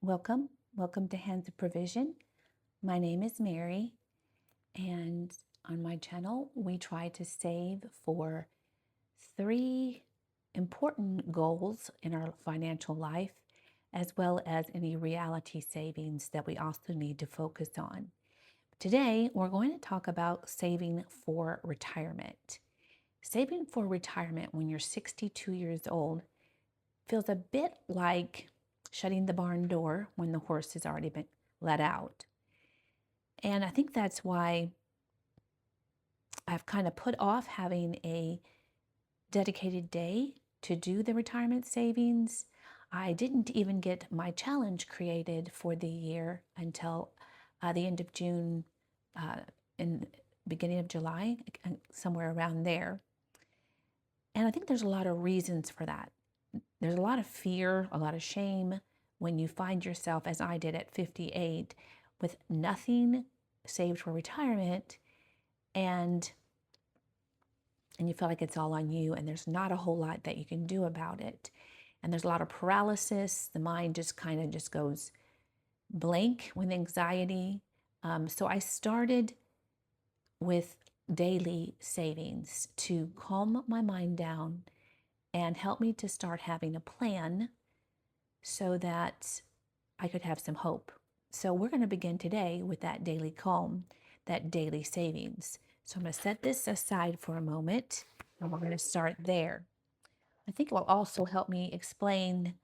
Welcome to Hands of Provision. My name is Mary, and on my channel, we try to save for 3 important goals in our financial life, as well as any reality savings that we also need to focus on. Today, we're going to talk about saving for retirement. Saving for retirement when you're 62 years old feels a bit like shutting the barn door when the horse has already been let out. And I think that's why I've kind of put off having a dedicated day to do the retirement savings. I didn't even get my challenge created for the year until the end of June, in beginning of July, somewhere around there. And I think there's a lot of reasons for that. There's a lot of fear, a lot of shame when you find yourself, as I did at 58, with nothing saved for retirement, and you feel like it's all on you, and there's not a whole lot that you can do about it. And there's a lot of paralysis. The mind just kind of just goes blank with anxiety. So I started with daily savings to calm my mind down and help me to start having a plan so that I could have some hope. So we're going to begin today with that daily calm, that daily savings. So I'm going to set this aside for a moment, and we're going to start there. I think it will also help me explain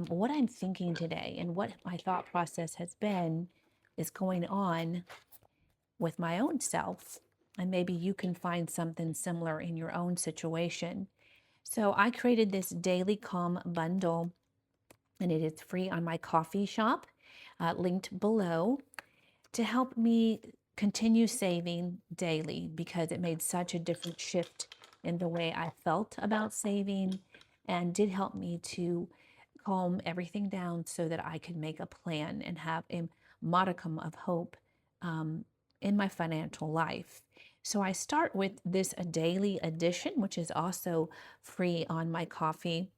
what I'm thinking today and what my thought process has been is going on with my own self. And maybe you can find something similar in your own situation. So I created this daily calm bundle, and it is free on my coffee shop, linked below, to help me continue saving daily, because it made such a different shift in the way I felt about saving, and did help me to calm everything down so that I could make a plan and have a modicum of hope in my financial life. So I start with this a daily edition, which is also free on my coffee.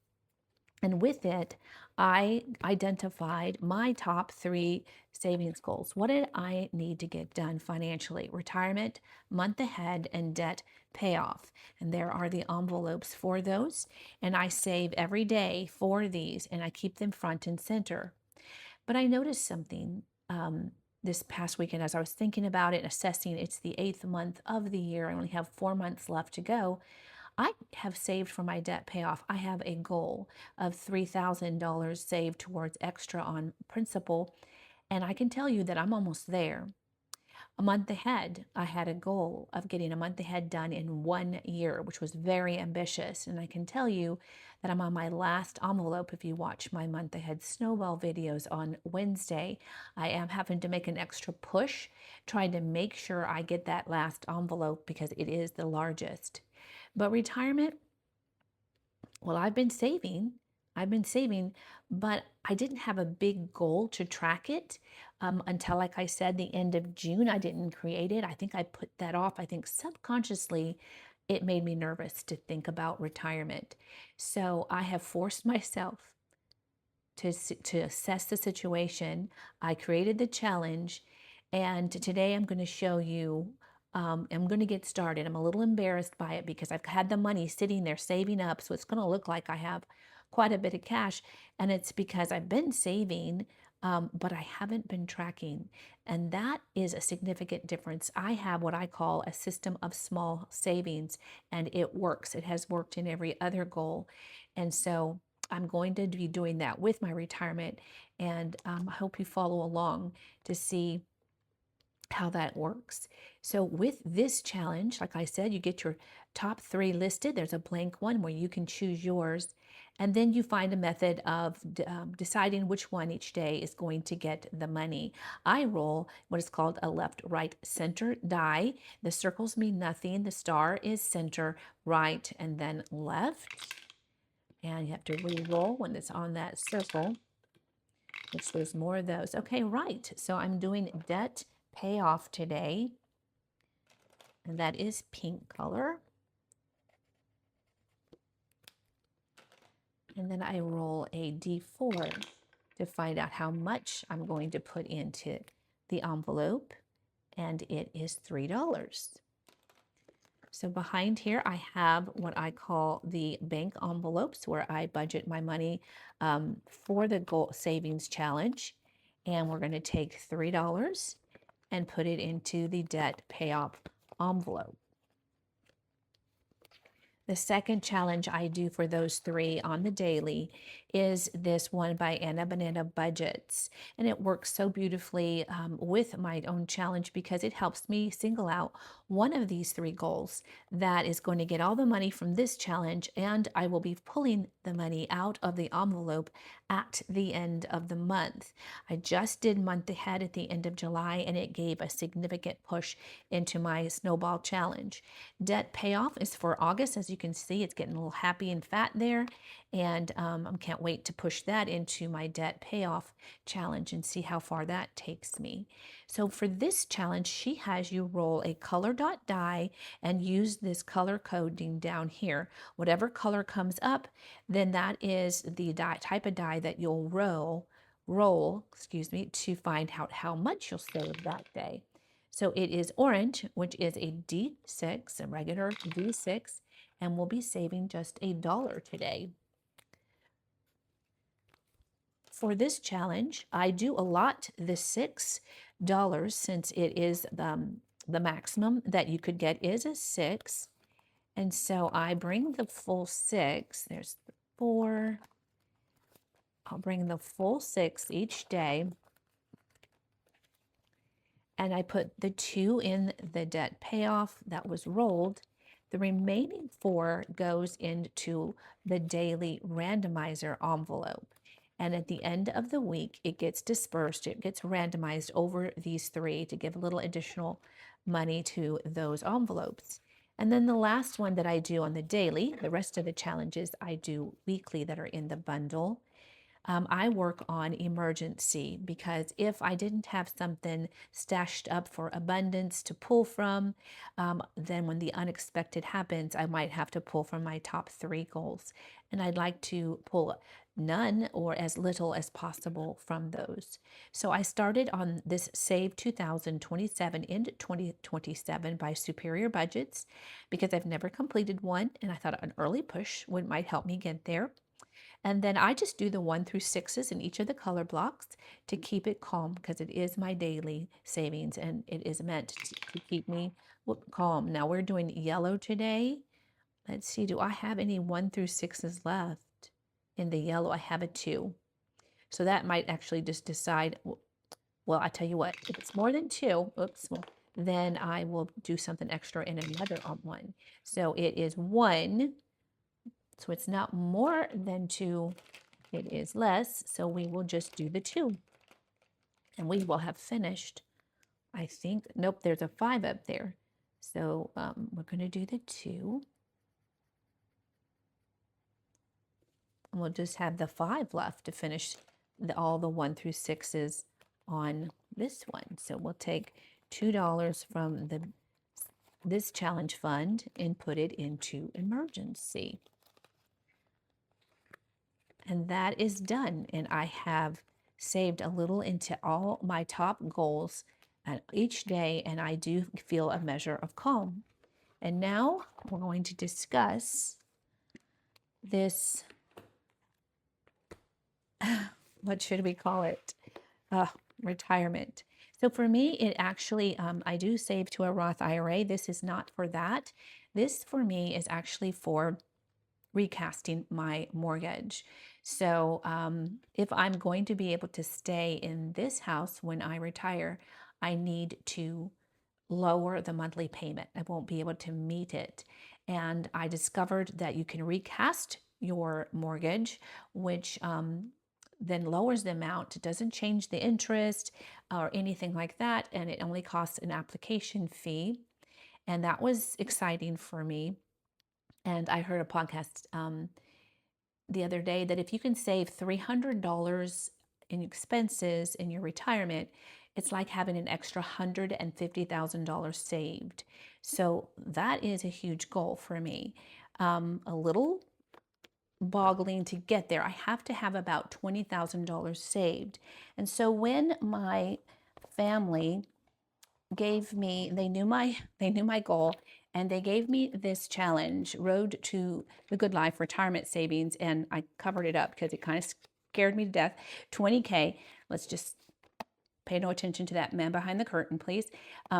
And with it, I identified my top 3 savings goals. What did I need to get done financially? Retirement, month ahead, and debt payoff. And there are the envelopes for those. And I save every day for these, and I keep them front and center. But I noticed something this past weekend as I was thinking about it, assessing it's the 8th month of the year. I only have 4 months left to go. I have saved for my debt payoff. I have a goal of $3,000 saved towards extra on principal, and I can tell you that I'm almost there. A month ahead, I had a goal of getting a month ahead done in 1 year, which was very ambitious. And I can tell you that I'm on my last envelope. If you watch my month ahead snowball videos on Wednesday, I am having to make an extra push, trying to make sure I get that last envelope because it is the largest. But retirement, well, I've been saving, but I didn't have a big goal to track it until, like I said, the end of June. I didn't create it. I think I put that off. I think subconsciously it made me nervous to think about retirement. So I have forced myself to assess the situation. I created the challenge, and today I'm going to show you. I'm going to get started. I'm a little embarrassed by it because I've had the money sitting there saving up, so it's going to look like I have quite a bit of cash, and it's because I've been saving, but I haven't been tracking, and that is a significant difference. I have what I call a system of small savings, and it works. It has worked in every other goal, and so I'm going to be doing that with my retirement, and I hope you follow along to see how that works. So with this challenge, like I said, you get your top 3 listed. There's a blank one where you can choose yours, and then you find a method of deciding which one each day is going to get the money. I roll what is called a left, right, center die. The circles mean nothing. The star is center, right, and then left. And you have to re-roll when it's on that circle, which there's more of those. Okay, right. So I'm doing debt payoff today, and that is pink color. And then I roll a D4. to find out how much I'm going to put into the envelope, and it is $3. So behind here, I have what I call the bank envelopes where I budget my money for the goal savings challenge. And we're going to take $3 and put it into the debt payoff envelope. The second challenge I do for those three on the daily is this one by Anna Banana Budgets. And it works so beautifully with my own challenge because it helps me single out one of these three goals that is going to get all the money from this challenge, and I will be pulling the money out of the envelope at the end of the month. I just did month ahead at the end of July, and it gave a significant push into my snowball challenge. Debt payoff is for August. As you can see, it's getting a little happy and fat there. And I can't wait to push that into my debt payoff challenge and see how far that takes me. So for this challenge, she has you roll a color dot die and use this color coding down here. Whatever color comes up, then that is the die, type of die that you'll roll, to find out how much you'll save that day. So it is orange, which is a D6, a regular D6, and we'll be saving just $1 today. For this challenge, I do allot the $6 since it is the maximum that you could get is a 6. And so I bring the full 6. There's the 4. I'll bring the full 6 each day. And I put the 2 in the debt payoff that was rolled. The remaining 4 goes into the daily randomizer envelope. And at the end of the week, it gets dispersed, it gets randomized over these 3 to give a little additional money to those envelopes. And then the last one that I do on the daily, the rest of the challenges I do weekly that are in the bundle. I work on emergency because if I didn't have something stashed up for abundance to pull from, then when the unexpected happens, I might have to pull from my top 3 goals. And I'd like to pull none or as little as possible from those. So I started on this Save 2027 into 2027 by Superior Budgets because I've never completed one, and I thought an early push might help me get there. And then I just do the 1 through 6s in each of the color blocks to keep it calm because it is my daily savings and it is meant to keep me calm. Now we're doing yellow today. Let's see, do I have any 1 through 6s left? In the yellow, I have a 2. So that might actually just decide, well, I tell you what, if it's more than 2, then I will do something extra in another one. So it is 1. So it's not more than 2, it is less, so we will just do the 2. And we will have finished, I think, nope, there's a 5 up there. So we're going to do the 2. And we'll just have the 5 left to finish all the 1 through 6s on this one. So we'll take $2 from this challenge fund and put it into emergency. And that is done. And I have saved a little into all my top goals each day, and I do feel a measure of calm. And now we're going to discuss this, what should we call it? Retirement. So for me, it actually, I do save to a Roth IRA. This is not for that. This for me is actually for recasting my mortgage. So if I'm going to be able to stay in this house when I retire, I need to lower the monthly payment. I won't be able to meet it. And I discovered that you can recast your mortgage, which then lowers the amount. It doesn't change the interest or anything like that. And it only costs an application fee. And that was exciting for me. And I heard a podcast the other day that if you can save $300 in expenses in your retirement, it's like having an extra $150,000 saved. So that is a huge goal for me. A little boggling to get there. I have to have about $20,000 saved. And so when my family gave me, they knew my goal, and they gave me this challenge, Road to the Good Life Retirement Savings, and I covered it up because it kind of scared me to death. 20K. Let's just pay no attention to that man behind the curtain, please.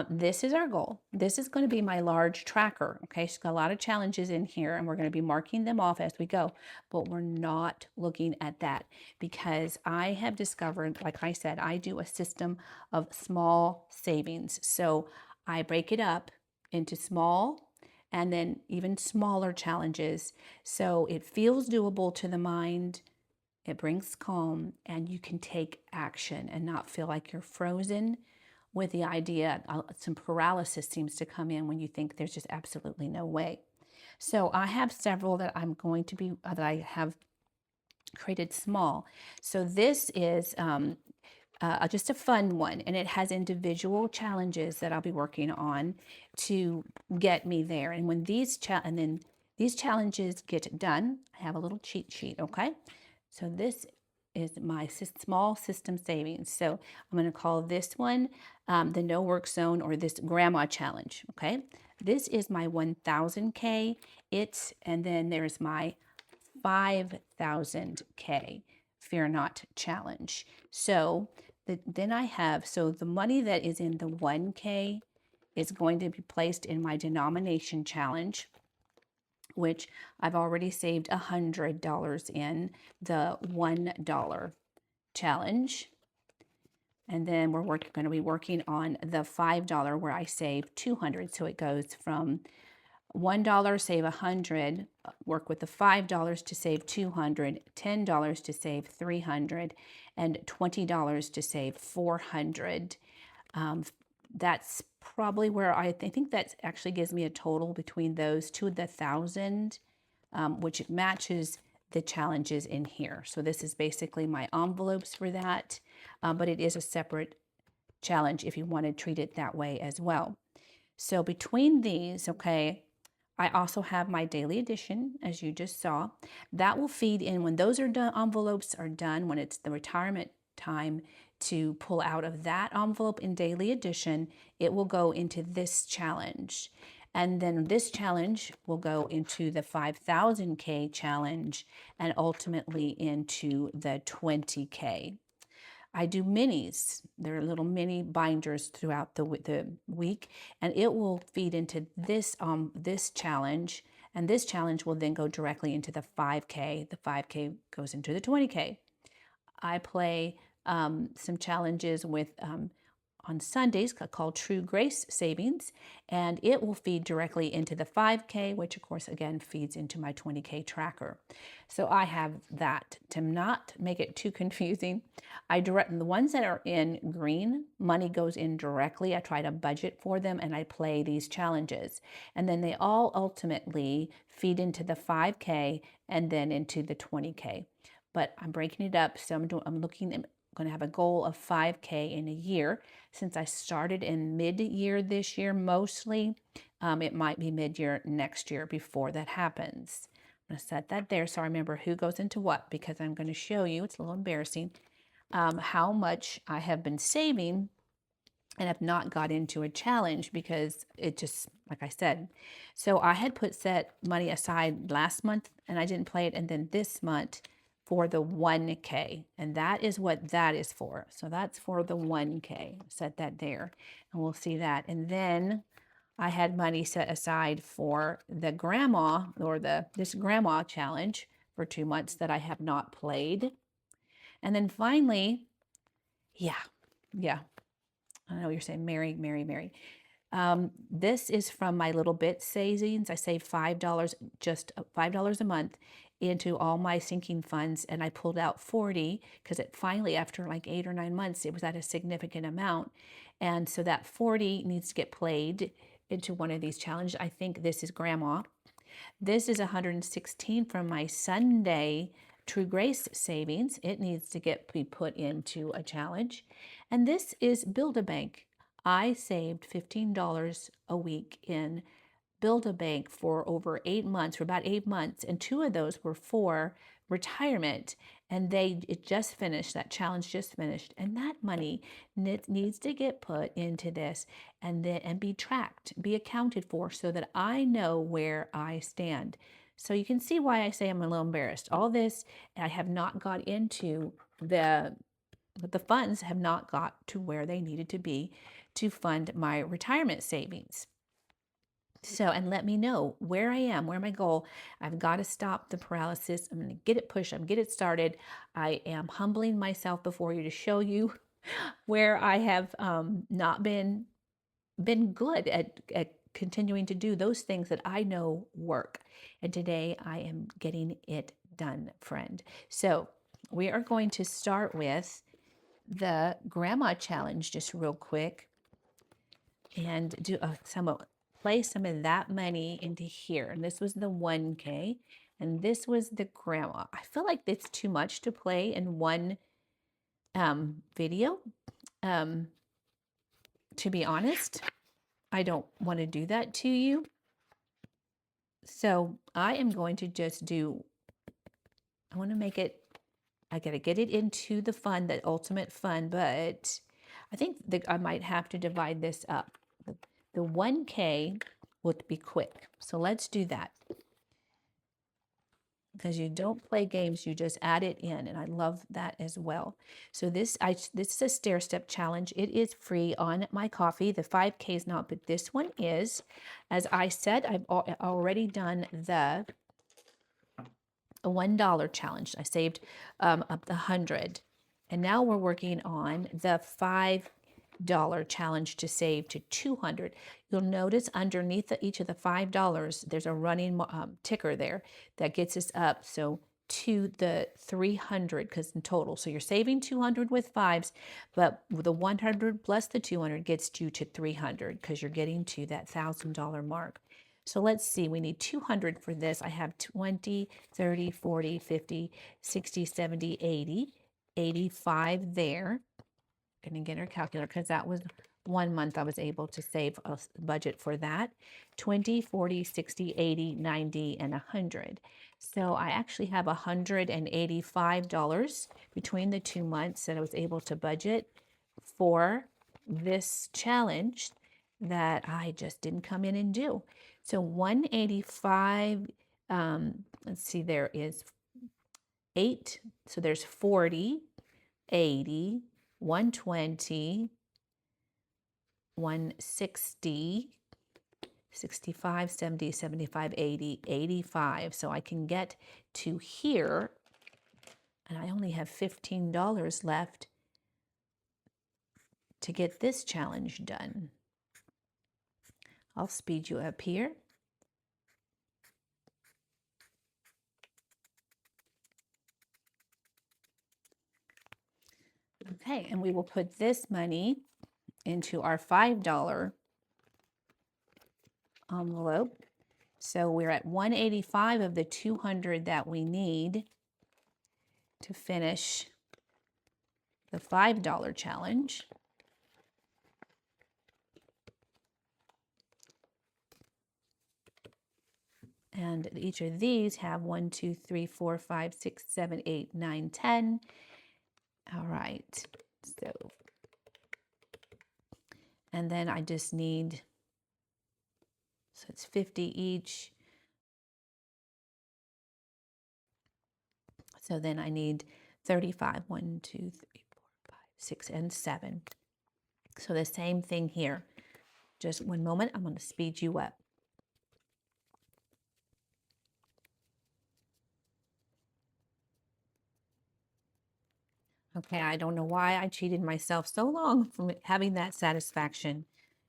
This is our goal. This is going to be my large tracker. Okay, she's got a lot of challenges in here, and we're going to be marking them off as we go. But we're not looking at that because I have discovered, like I said, I do a system of small savings. So I break it up into small and then even smaller challenges. So it feels doable to the mind. It brings calm, and you can take action and not feel like you're frozen with the idea. Some paralysis seems to come in when you think there's just absolutely no way. So I have several that that I have created small. So this is just a fun one, and it has individual challenges that I'll be working on to get me there. And when these challenges get done, I have a little cheat sheet, okay? So this is my small system savings. So I'm going to call this one the no work zone, or this grandma challenge, okay? This is my 1000K. And then there's my 5000K Fear Not challenge. So then I have, so the money that is in the 1K is going to be placed in my denomination challenge, which I've already saved $100 in the $1 challenge. And then we're going to be working on the $5 where I save 200. So it goes from $1 save 100, work with the $5 to save 200, $10 to save 300, and $20 to save 400. That's probably where I think that actually gives me a total between those to the 1,000, which matches the challenges in here. So this is basically my envelopes for that, but it is a separate challenge if you want to treat it that way as well. So between these, okay, I also have my daily edition, as you just saw. That will feed in when those are done, envelopes are done, when it's the retirement time to pull out of that envelope in daily edition, it will go into this challenge. And then this challenge will go into the 5000K challenge and ultimately into the 20K. I do minis. They're little mini binders throughout the week, and it will feed into this challenge, and this challenge will then go directly into the 5K. The 5K goes into the 20K. I play some challenges with on Sundays called True Grace Savings, and it will feed directly into the 5K, which of course again feeds into my 20K tracker. So I have that. To not make it too confusing, I direct the ones that are in green, money goes in directly. I try to budget for them and I play these challenges. And then they all ultimately feed into the 5K and then into the 20K. But I'm breaking it up, so I'm going to have a goal of 5K in a year. Since I started in mid-year this year mostly, it might be mid-year next year before that happens. I'm going to set that there so I remember who goes into what, because I'm going to show you, it's a little embarrassing, how much I have been saving and have not got into a challenge because it just, like I said. So I had set money aside last month and I didn't play it, and then this month for the 1K, and that is what that is for. So that's for the 1K. Set that there, and we'll see that. And then I had money set aside for the grandma, or this grandma challenge for 2 months that I have not played. And then finally, yeah, I know you're saying, Mary. This is from my little bit savings. I saved $5, just $5 a month into all my sinking funds, and I pulled out 40 because it finally, after like 8 or 9 months, it was at a significant amount. And so that 40 needs to get played into one of these challenges. I think this is grandma. This is 116 from my Sunday True Grace savings. It needs to be put into a challenge. And this is Build-A-Bank. I saved $15 a week in Build-A-Bank for over 8 months, for about 8 months, and 2 of those were for retirement. And it just finished, that challenge just finished, and that money needs to get put into this and be tracked, be accounted for, so that I know where I stand. So you can see why I say I'm a little embarrassed. All this, I have not got into but the funds have not got to where they needed to be to fund my retirement savings. So, and let me know where I am, where my goal. I've got to stop the paralysis. I'm going to get it pushed. I'm get it started. I am humbling myself before you to show you where I have not been good at continuing to do those things that I know work. And today I am getting it done, friend. So we are going to start with the grandma challenge just real quick and do play some of that money into here. And this was the 1K and this was the grandma. I feel like it's too much to play in one video. To be honest, I don't want to do that to you. So I am going to just I want to make it, I got to get it into the fund, the ultimate fund, but I think that I might have to divide this up. The 1K would be quick. So let's do that. Because you don't play games, you just add it in, and I love that as well. So this is a Stairstep challenge. It is free on my coffee. The 5K is not, but this one is. As I said, I've already done the $1 challenge. I saved up the 100, and now we're working on the $5 challenge to save to 200. You'll notice underneath each of the $5, there's a running ticker there that gets us up to the 300, because in total, so you're saving 200 with fives, but the 100 plus the 200 gets you to 300 because you're getting to that $1,000 mark. So let's see, we need 200 for this. I have 20, 30, 40, 50, 60, 70, 80, 85 there. Going to get our calculator because that was 1 month I was able to save a budget for that. 20, 40, 60, 80, 90, and 100. So I actually have $185 between the 2 months that I was able to budget for this challenge that I just didn't come in and do. So 185, let's see, there is 8. So there's 40, 80, 120, 160, 65, 70, 75, 80, 85. So I can get to here, and I only have $15 left to get this challenge done. I'll speed you up here. Okay, and we will put this money into our $5 envelope. So we're at 185 of the 200 that we need to finish the $5 challenge. And each of these have 1, 2, 3, 4, 5, 6, 7, 8, 9, 10. All right, so, and then I just need, so it's 50 each. So then I need 35, 1, 2, 3, 4, 5, 6, and 7. So the same thing here. Just 1 moment, I'm going to speed you up. Okay, I don't know why I cheated myself so long from having that satisfaction.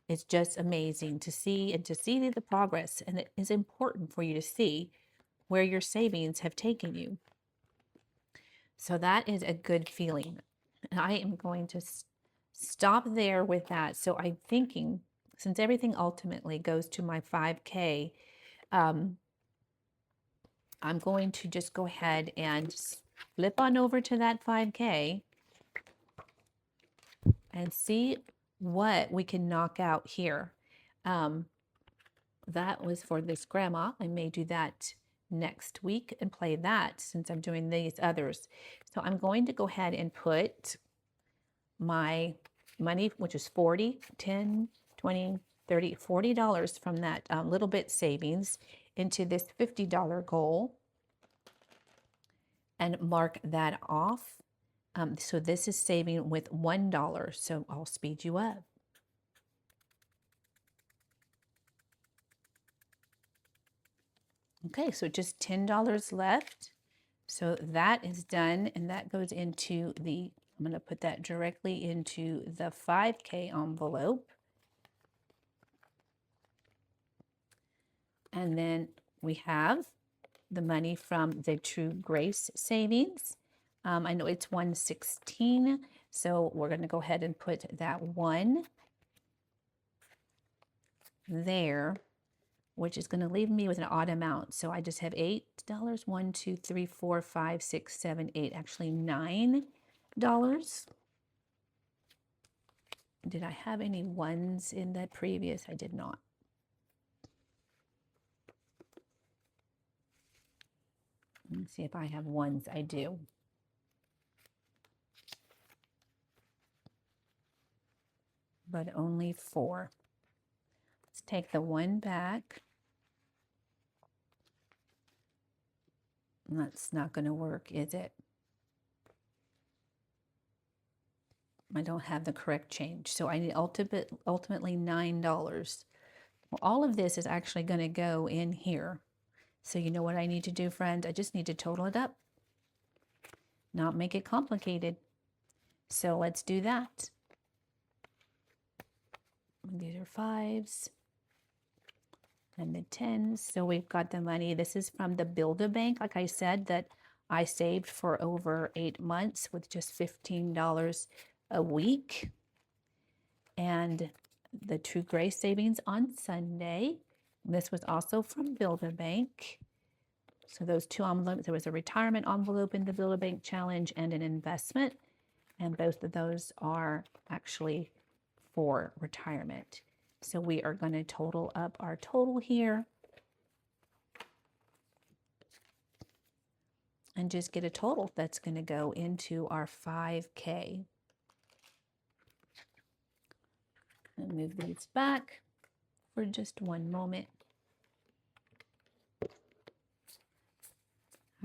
It's just amazing to see the progress, and it is important for you to see where your savings have taken you. So that is a good feeling. And I am going to stop there with that. So I'm thinking, since everything ultimately goes to my 5K, I'm going to just go ahead and flip on over to that 5K and see what we can knock out here. that was for this grandma. I may do that next week and play that since I'm doing these others. So I'm going to go ahead and put my money, which is 40, 10, 20, 30, $40 from that little bit savings into this $50 goal and mark that off. So this is saving with $1. So I'll speed you up. Okay, so just $10 left. So that is done, and that goes into the, I'm going to put that directly into the 5K envelope. And then we have the money from the True Grace savings. I know it's 116, so we're going to go ahead and put that one there, which is going to leave me with an odd amount. So I just have $8. 1, 2, 3, 4, 5, 6, 7, 8. Actually, $9. Did I have any ones in that previous? I did not. Let me see if I have ones. I do. But only 4. Let's take the 1 back. That's not going to work, is it? I don't have the correct change. So I need ultimately $9. Well, all of this is actually going to go in here. So you know what I need to do, friends? I just need to total it up. Not make it complicated. So let's do that. These are 5s and the 10s. So we've got the money. This is from the Build-A-Bank, like I said, that I saved for over 8 months with just $15 a week. And the True Grace savings on Sunday. This was also from Build-A-Bank. So those 2 envelopes, there was a retirement envelope in the Build-A-Bank challenge and an investment. And both of those are actually for retirement. So we are going to total up our total here and just get a total that's going to go into our 5K. And move these back for just one moment.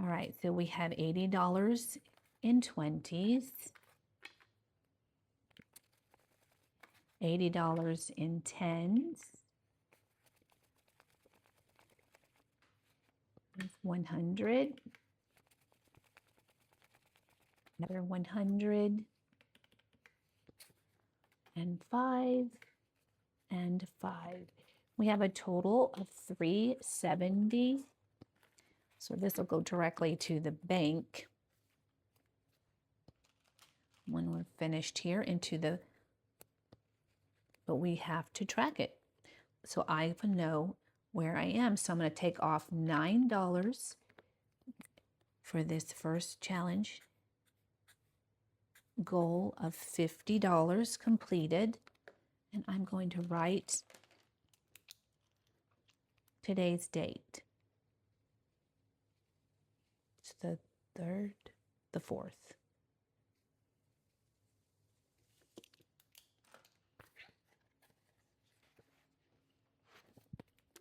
All right, so we have $80 in 20s, $80 in 10s, 100, another 100, and 5, and 5. We have a total of 370. So this will go directly to the bank when we're finished here into the, but we have to track it. So I know where I am. So I'm going to take off $9 for this first challenge. Goal of $50 completed. And I'm going to write today's date. It's the 3rd, the 4th.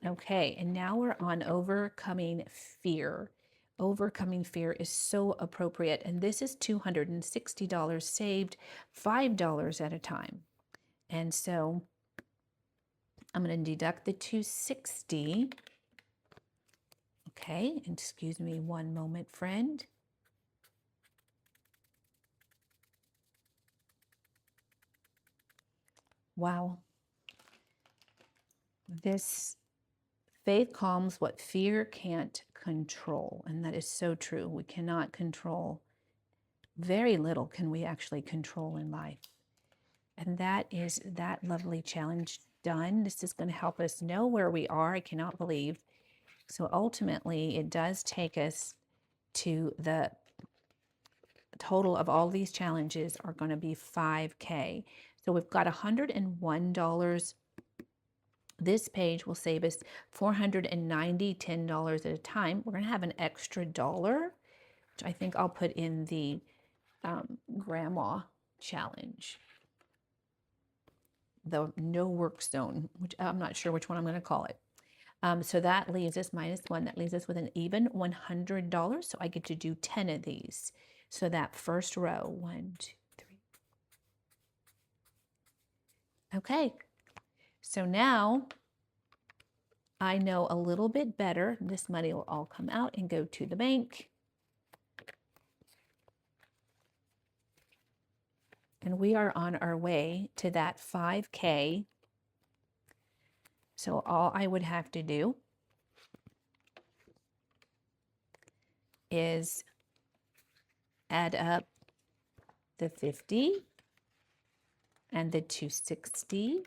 Okay, and now we're on overcoming fear. Overcoming fear is so appropriate, and this is $260 saved, $5 at a time. And so I'm going to deduct the $260. Okay, and excuse me one moment, friend. Wow. This faith calms what fear can't control, and that is so true. We cannot control, very little can we actually control in life. And that is that lovely challenge done. This is going to help us know where we are. I cannot believe. So ultimately, it does take us to the total of all these challenges are going to be 5K. So we've got $101 This page will save us $490, $10 at a time. We're going to have an extra dollar, which I think I'll put in the grandma challenge. The no work zone, which I'm not sure which one I'm going to call it. So that leaves us -1. That leaves us with an even $100. So I get to do 10 of these. So that first row, 1, 2, 3. Okay. So now I know a little bit better. This money will all come out and go to the bank. And we are on our way to that 5K. So all I would have to do is add up the 50 and the 260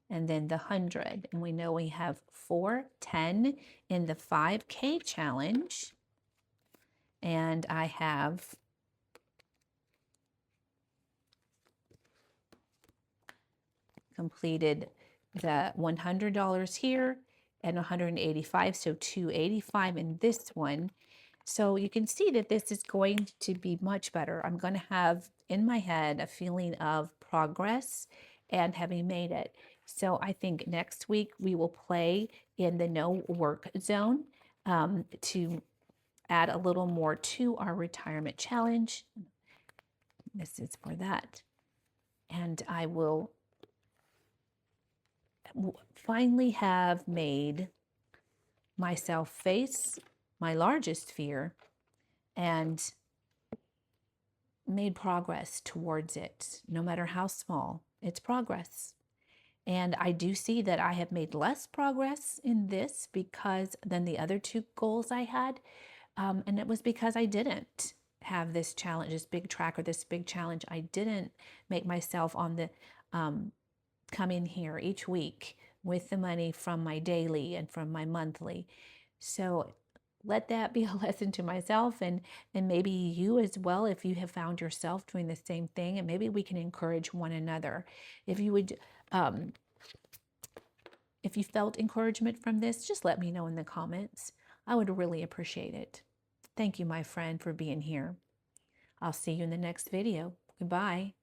and then the 100. And we know we have 410 in the 5K challenge. And I have completed the $100 here and 185, so 285 in this one. So you can see that this is going to be much better. I'm going to have in my head a feeling of progress and having made it. So I think next week we will play in the no work zone to add a little more to our retirement challenge. This is for that. And I will finally have made myself face my largest fear and made progress towards it. No matter how small, it's progress. And I do see that I have made less progress in this than the other two goals I had. And it was because I didn't have this challenge, this big tracker, this big challenge. I didn't make myself on the come in here each week with the money from my daily and from my monthly. So let that be a lesson to myself and maybe you as well, if you have found yourself doing the same thing, and maybe we can encourage one another. If you would, if you felt encouragement from this, just let me know in the comments. I would really appreciate it. Thank you, my friend, for being here. I'll see you in the next video. Goodbye.